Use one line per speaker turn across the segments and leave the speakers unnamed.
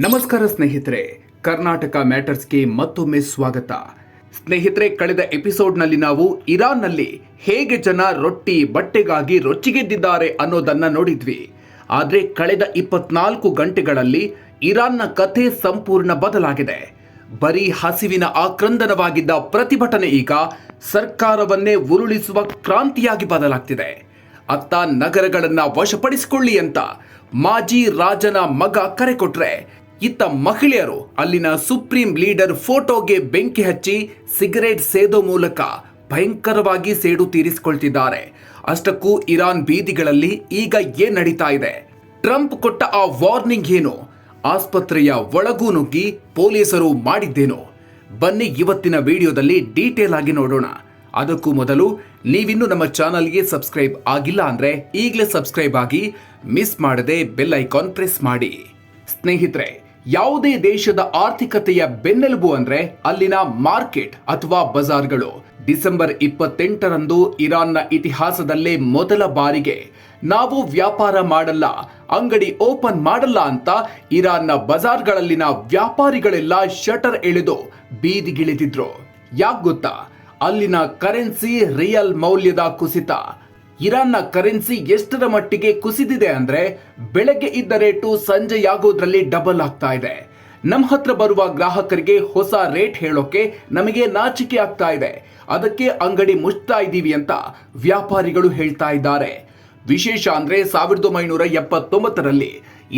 ನಮಸ್ಕಾರ ಸ್ನೇಹಿತರೆ, ಕರ್ನಾಟಕ ಮ್ಯಾಟರ್ಸ್ಗೆ ಮತ್ತೊಮ್ಮೆ ಸ್ವಾಗತ. ಸ್ನೇಹಿತರೆ, ಕಳೆದ ಎಪಿಸೋಡ್ನಲ್ಲಿ ನಾವು ಇರಾನ್ನಲ್ಲಿ ಹೇಗೆ ಜನ ರೊಟ್ಟಿ ಬಟ್ಟೆಗಾಗಿ ರೊಚ್ಚಿಗೆದ್ದಿದ್ದಾರೆ ಅನ್ನೋದನ್ನ ನೋಡಿದ್ವಿ. ಆದರೆ ಕಳೆದ 24 ಗಂಟೆಗಳಲ್ಲಿ ಇರಾನ್ನ ಕಥೆ ಸಂಪೂರ್ಣ ಬದಲಾಗಿದೆ. ಬರೀ ಹಸಿವಿನ ಆಕ್ರಂದನವಾಗಿದ್ದ ಪ್ರತಿಭಟನೆ ಈಗ ಸರ್ಕಾರವನ್ನೇ ಉರುಳಿಸುವ ಕ್ರಾಂತಿಯಾಗಿ ಬದಲಾಗ್ತಿದೆ. ಅತ್ತ ನಗರಗಳನ್ನ ವಶಪಡಿಸಿಕೊಳ್ಳಿ ಅಂತ ಮಾಜಿ ರಾಜನ ಮಗ ಕರೆ ಕೊಟ್ರೆ, ಇತ್ತ ಮಹಿಳೆಯರು ಅಲ್ಲಿನ ಸುಪ್ರೀಂ ಲೀಡರ್ ಫೋಟೋಗೆ ಬೆಂಕಿ ಹಚ್ಚಿ ಸಿಗರೇಟ್ ಸೇದೋ ಮೂಲಕ ಭಯಂಕರವಾಗಿ ಸೇಡು ತೀರಿಸಿಕೊಳ್ತಿದ್ದಾರೆ. ಅಷ್ಟಕ್ಕೂ ಇರಾನ್ ಬೀದಿಗಳಲ್ಲಿ ಈಗ ಏನ್ ನಡೀತಾ ಇದೆ? ಟ್ರಂಪ್ ಕೊಟ್ಟ ಆ ವಾರ್ನಿಂಗ್ ಏನು? ಆಸ್ಪತ್ರೆಯ ಒಳಗೂ ನುಗ್ಗಿ ಪೊಲೀಸರು ಮಾಡಿದ್ದೇನು? ಬನ್ನಿ ಇವತ್ತಿನ ವಿಡಿಯೋದಲ್ಲಿ ಡೀಟೇಲ್ ಆಗಿ ನೋಡೋಣ. ಅದಕ್ಕೂ ಮೊದಲು ನೀವಿನ್ನೂ ನಮ್ಮ ಚಾನಲ್ಗೆ ಸಬ್ಸ್ಕ್ರೈಬ್ ಆಗಿಲ್ಲ ಅಂದ್ರೆ ಈಗಲೇ ಸಬ್ಸ್ಕ್ರೈಬ್ ಆಗಿ, ಮಿಸ್ ಮಾಡದೆ ಬೆಲ್ ಐಕಾನ್ ಪ್ರೆಸ್ ಮಾಡಿ. ಸ್ನೇಹಿತರೆ, ಯಾವುದೇ ದೇಶದ ಆರ್ಥಿಕತೆಯ ಬೆನ್ನೆಲುಬು ಅಂದ್ರೆ ಅಲ್ಲಿನ ಮಾರ್ಕೆಟ್ ಅಥವಾ ಬಜಾರ್ಗಳು. ಡಿಸೆಂಬರ್ 28ರಂದು ಇರಾನ್ನ ಇತಿಹಾಸದಲ್ಲೇ ಮೊದಲ ಬಾರಿಗೆ ನಾವು ವ್ಯಾಪಾರ ಮಾಡಲ್ಲ, ಅಂಗಡಿ ಓಪನ್ ಮಾಡಲ್ಲ ಅಂತ ಇರಾನ್ನ ಬಜಾರ್ಗಳಲ್ಲಿನ ವ್ಯಾಪಾರಿಗಳೆಲ್ಲ ಶಟರ್ ಎಳೆದು ಬೀದಿಗಿಳಿದಿದ್ರು. ಯಾಕೆ ಗೊತ್ತಾ? ಅಲ್ಲಿನ ಕರೆನ್ಸಿ ರಿಯಲ್ ಮೌಲ್ಯದ ಕುಸಿತ. ಇರಾನ್ನ ಕರೆನ್ಸಿ ಎಷ್ಟರ ಮಟ್ಟಿಗೆ ಕುಸಿದಿದೆ ಅಂದ್ರೆ, ಬೆಳಗ್ಗೆ ಇದ್ದ ರೇಟು ಸಂಜೆಯಾಗೋದ್ರಲ್ಲಿ ಡಬಲ್ ಆಗ್ತಾ ಇದೆ. ನಮ್ಮ ಹತ್ರ ಬರುವ ಗ್ರಾಹಕರಿಗೆ ಹೊಸ ರೇಟ್ ಹೇಳೋಕೆ ನಮಗೆ ನಾಚಿಕೆ ಆಗ್ತಾ ಇದೆ. ಅದಕ್ಕೆ ಅಂಗಡಿ ಮುಚ್ತಾ ಇದ್ದೀವಿ ಅಂತ ವ್ಯಾಪಾರಿಗಳು ಹೇಳ್ತಾ ಇದ್ದಾರೆ. ವಿಶೇಷ ಅಂದ್ರೆ 1979ರಲ್ಲಿ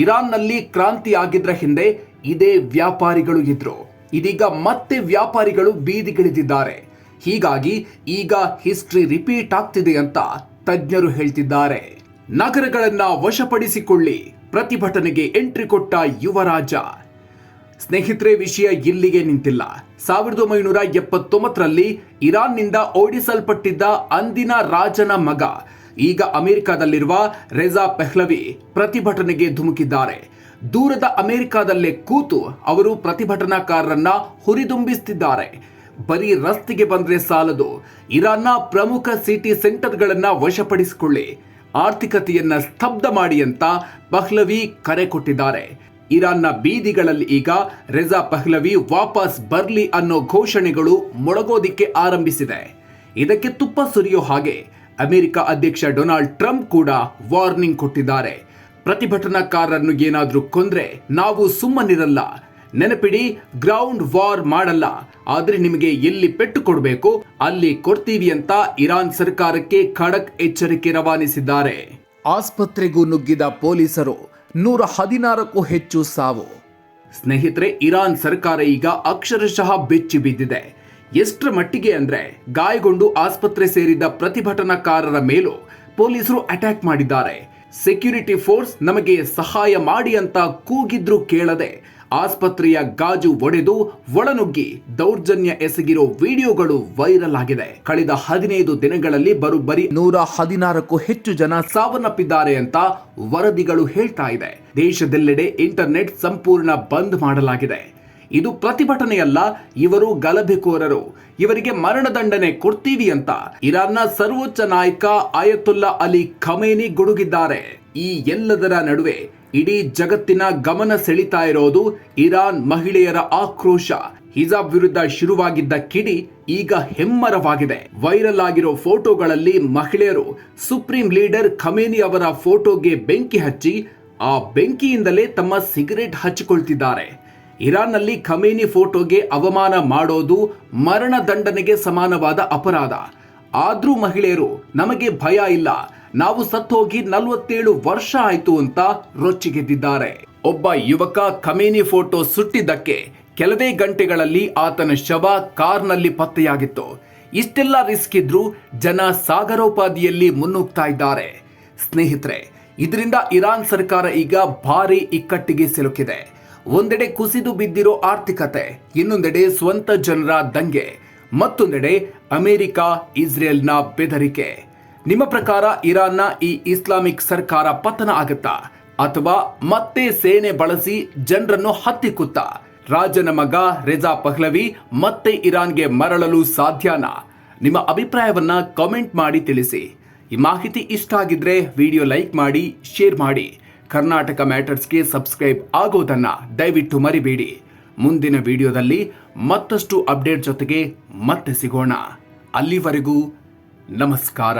ಇರಾನ್ನಲ್ಲಿ ಕ್ರಾಂತಿ ಆಗಿದ್ರ ಹಿಂದೆ ಇದೇ ವ್ಯಾಪಾರಿಗಳು ಇದ್ರು. ಇದೀಗ ಮತ್ತೆ ವ್ಯಾಪಾರಿಗಳು ಬೀದಿಗಿಳಿದಿದ್ದಾರೆ. ಹೀಗಾಗಿ ಈಗ ಹಿಸ್ಟ್ರಿ ರಿಪೀಟ್ ಆಗ್ತಿದೆ ಅಂತ ತಜ್ಞರು ಹೇಳ್ತಿದ್ದಾರೆ. ನಗರಗಳನ್ನ ವಶಪಡಿಸಿಕೊಳ್ಳಿ, ಪ್ರತಿಭಟನೆಗೆ ಎಂಟ್ರಿ ಕೊಟ್ಟ ಯುವರಾಜ. ಸ್ನೇಹಿತರೆ, ವಿಷಯ ಇಲ್ಲಿಗೆ ನಿಂತಿಲ್ಲ. 1979ರಲ್ಲಿ ಇರಾನ್ನಿಂದ ಓಡಿಸಲ್ಪಟ್ಟಿದ್ದ ಅಂದಿನ ರಾಜನ ಮಗ ಈಗ ಅಮೆರಿಕದಲ್ಲಿರುವ ರೆಜಾ ಪೆಹ್ಲವಿ ಪ್ರತಿಭಟನೆಗೆ ಧುಮುಕಿದ್ದಾರೆ. ದೂರದ ಅಮೆರಿಕದಲ್ಲೇ ಕೂತು ಅವರು ಪ್ರತಿಭಟನಾಕಾರರನ್ನ ಹುರಿದುಂಬಿಸುತ್ತಿದ್ದಾರೆ. ಬರೀ ರಸ್ತೆಗೆ ಬಂದ್ರೆ ಸಾಲದು, ಇರಾನ್ನ ಪ್ರಮುಖ ಸಿಟಿ ಸೆಂಟರ್ಗಳನ್ನ ವಶಪಡಿಸಿಕೊಳ್ಳಿ, ಆರ್ಥಿಕತೆಯನ್ನ ಸ್ತಬ್ಧ ಮಾಡಿ ಅಂತ ಪಹ್ಲವಿ ಕರೆ ಕೊಟ್ಟಿದ್ದಾರೆ. ಇರಾನ್ನ ಬೀದಿಗಳಲ್ಲಿ ಈಗ ರೆಜಾ ಪಹ್ಲವಿ ವಾಪಸ್ ಬರ್ಲಿ ಅನ್ನೋ ಘೋಷಣೆಗಳು ಮೊಳಗೋದಿಕ್ಕೆ ಆರಂಭಿಸಿದೆ. ಇದಕ್ಕೆ ತುಪ್ಪ ಸುರಿಯೋ ಹಾಗೆ ಅಮೆರಿಕ ಅಧ್ಯಕ್ಷ ಡೊನಾಲ್ಡ್ ಟ್ರಂಪ್ ಕೂಡ ವಾರ್ನಿಂಗ್ ಕೊಟ್ಟಿದ್ದಾರೆ. ಪ್ರತಿಭಟನಾಕಾರರನ್ನು ಏನಾದ್ರೂ ಕೊಂದ್ರೆ ನಾವು ಸುಮ್ಮನಿರಲ್ಲ. ನೆನಪಿಡಿ, ಗ್ರೌಂಡ್ ವಾರ್ ಮಾಡಲ್ಲ, ಆದ್ರೆ ನಿಮಗೆ ಎಲ್ಲಿ ಪೆಟ್ಟು ಕೊಡಬೇಕು ಅಲ್ಲಿ ಕೊಡ್ತೀವಿ ಅಂತ ಇರಾನ್ ಸರ್ಕಾರಕ್ಕೆ ಖಡಕ್ ಎಚ್ಚರಿಕೆ ರವಾನಿಸಿದ್ದಾರೆ. ಆಸ್ಪತ್ರೆಗೂ ನುಗ್ಗಿದ ಪೊಲೀಸರು, 116ಕ್ಕೂ ಹೆಚ್ಚು ಸಾವು. ಸ್ನೇಹಿತರೆ, ಇರಾನ್ ಸರ್ಕಾರ ಈಗ ಅಕ್ಷರಶಃ ಬೆಚ್ಚಿ ಬಿದ್ದಿದೆ. ಎಷ್ಟರ ಮಟ್ಟಿಗೆ ಅಂದ್ರೆ, ಗಾಯಗೊಂಡು ಆಸ್ಪತ್ರೆ ಸೇರಿದ ಪ್ರತಿಭಟನಾಕಾರರ ಮೇಲೂ ಪೊಲೀಸರು ಅಟ್ಯಾಕ್ ಮಾಡಿದ್ದಾರೆ. ಸೆಕ್ಯೂರಿಟಿ ಫೋರ್ಸ್ ನಮಗೆ ಸಹಾಯ ಮಾಡಿ ಅಂತ ಕೂಗಿದ್ರು ಕೇಳದೆ ಆಸ್ಪತ್ರೆಯ ಗಾಜು ಒಡೆದು ಒಳನುಗ್ಗಿ ದೌರ್ಜನ್ಯ ಎಸಗಿರೋ ವಿಡಿಯೋಗಳು ವೈರಲ್ ಆಗಿದೆ. ಕಳೆದ 15 ದಿನಗಳಲ್ಲಿ ಬರೋಬ್ಬರಿ 116ಕ್ಕೂ ಹೆಚ್ಚು ಜನ ಸಾವನ್ನಪ್ಪಿದ್ದಾರೆ ಅಂತ ವರದಿಗಳು ಹೇಳ್ತಾ ಇದೆ. ದೇಶದೆಲ್ಲೆಡೆ ಇಂಟರ್ನೆಟ್ ಸಂಪೂರ್ಣ ಬಂದ್ ಮಾಡಲಾಗಿದೆ. ಇದು ಪ್ರತಿಭಟನೆಯಲ್ಲ, ಇವರು ಗಲಭೆಕೋರರು, ಇವರಿಗೆ ಮರಣದಂಡನೆ ಕೊಡ್ತೀವಿ ಅಂತ ಇರಾನ್ನ ಸರ್ವೋಚ್ಚ ನಾಯಕ ಆಯತುಲ್ಲಾ ಅಲಿ ಖಮೇನಿ ಗುಡುಗಿದ್ದಾರೆ. ಈ ಎಲ್ಲದರ ನಡುವೆ ಇಡೀ ಜಗತ್ತಿನ ಗಮನ ಸೆಳೀತಾ ಇರೋದು ಇರಾನ್ ಮಹಿಳೆಯರ ಆಕ್ರೋಶ. ಹಿಜಾಬ್ ವಿರುದ್ಧ ಶುರುವಾಗಿದ್ದ ಕಿಡಿ ಈಗ ಹೆಮ್ಮರವಾಗಿದೆ. ವೈರಲ್ ಆಗಿರೋ ಫೋಟೋಗಳಲ್ಲಿ ಮಹಿಳೆಯರು ಸುಪ್ರೀಂ ಲೀಡರ್ ಖಮೇನಿ ಅವರ ಫೋಟೋಗೆ ಬೆಂಕಿ ಹಚ್ಚಿ ಆ ಬೆಂಕಿಯಿಂದಲೇ ತಮ್ಮ ಸಿಗರೇಟ್ ಹಚ್ಚಿಕೊಳ್ತಿದ್ದಾರೆ. ಇರಾನ್ನಲ್ಲಿ ಖಮೇನಿ ಫೋಟೋಗೆ ಅವಮಾನ ಮಾಡೋದು ಮರಣ ದಂಡನೆಗೆ ಸಮಾನವಾದ ಅಪರಾಧ. ಆದ್ರೂ ಮಹಿಳೆಯರು, ನಮಗೆ ಭಯ ಇಲ್ಲ, ನಾವು ಸತ್ತೋಗಿ 47 ವರ್ಷ ಆಯ್ತು ಅಂತ ರೊಚ್ಚಿಗೆದ್ದಿದ್ದಾರೆ. ಒಬ್ಬ ಯುವಕ ಖಮೇನಿ ಫೋಟೋ ಸುಟ್ಟಿದ್ದಕ್ಕೆ ಕೆಲವೇ ಗಂಟೆಗಳಲ್ಲಿ ಆತನ ಶವ ಕಾರ್ನಲ್ಲಿ ಪತ್ತೆಯಾಗಿತ್ತು. ಇಷ್ಟೆಲ್ಲ ರಿಸ್ಕ್ ಇದ್ರೂ ಜನ ಸಾಗರೋಪಾದಿಯಲ್ಲಿ ಮುನ್ನುಗ್ತಾ ಇದ್ದಾರೆ. ಸ್ನೇಹಿತರೆ, ಇದರಿಂದ ಇರಾನ್ ಸರ್ಕಾರ ಈಗ ಭಾರಿ ಇಕ್ಕಟ್ಟಿಗೆ ಸಿಲುಕಿದೆ. ಒಂದೆಡೆ ಕುಸಿದು ಬಿದ್ದಿರೋ ಆರ್ಥಿಕತೆ, ಇನ್ನೊಂದೆಡೆ ಸ್ವಂತ ಜನರ ದಂಗೆ, ಮತ್ತೊಂದೆಡೆ ಅಮೆರಿಕ ಇಸ್ರೇಲ್ನ ಬೆದರಿಕೆ. ನಿಮ್ಮ ಪ್ರಕಾರ ಇರಾನ್ನ ಈ ಇಸ್ಲಾಮಿಕ್ ಸರ್ಕಾರ ಪತನ ಆಗುತ್ತಾ, ಅಥವಾ ಮತ್ತೆ ಸೇನೆ ಬಳಸಿ ಜನರನ್ನು ಹತ್ತಿಕ್ಕುತ್ತಾ? ರಾಜನ ಮಗ ರೆಜಾ ಪಹ್ಲವಿ ಮತ್ತೆ ಇರಾನ್ಗೆ ಮರಳಲು ಸಾಧ್ಯನಾ? ನಿಮ್ಮ ಅಭಿಪ್ರಾಯವನ್ನ ಕಾಮೆಂಟ್ ಮಾಡಿ ತಿಳಿಸಿ. ಈ ಮಾಹಿತಿ ಇಷ್ಟ ಆಗಿದ್ರೆ ವಿಡಿಯೋ ಲೈಕ್ ಮಾಡಿ, ಶೇರ್ ಮಾಡಿ. ಕರ್ನಾಟಕ ಮ್ಯಾಟರ್ಸ್ಗೆ ಸಬ್ಸ್ಕ್ರೈಬ್ ಆಗೋದನ್ನ ದಯವಿಟ್ಟು ಮರಿಬೇಡಿ. ಮುಂದಿನ ವಿಡಿಯೋದಲ್ಲಿ ಮತ್ತಷ್ಟು ಅಪ್ಡೇಟ್ ಜೊತೆಗೆ ಮತ್ತೆ ಸಿಗೋಣ. ಅಲ್ಲಿವರೆಗೂ ನಮಸ್ಕಾರ.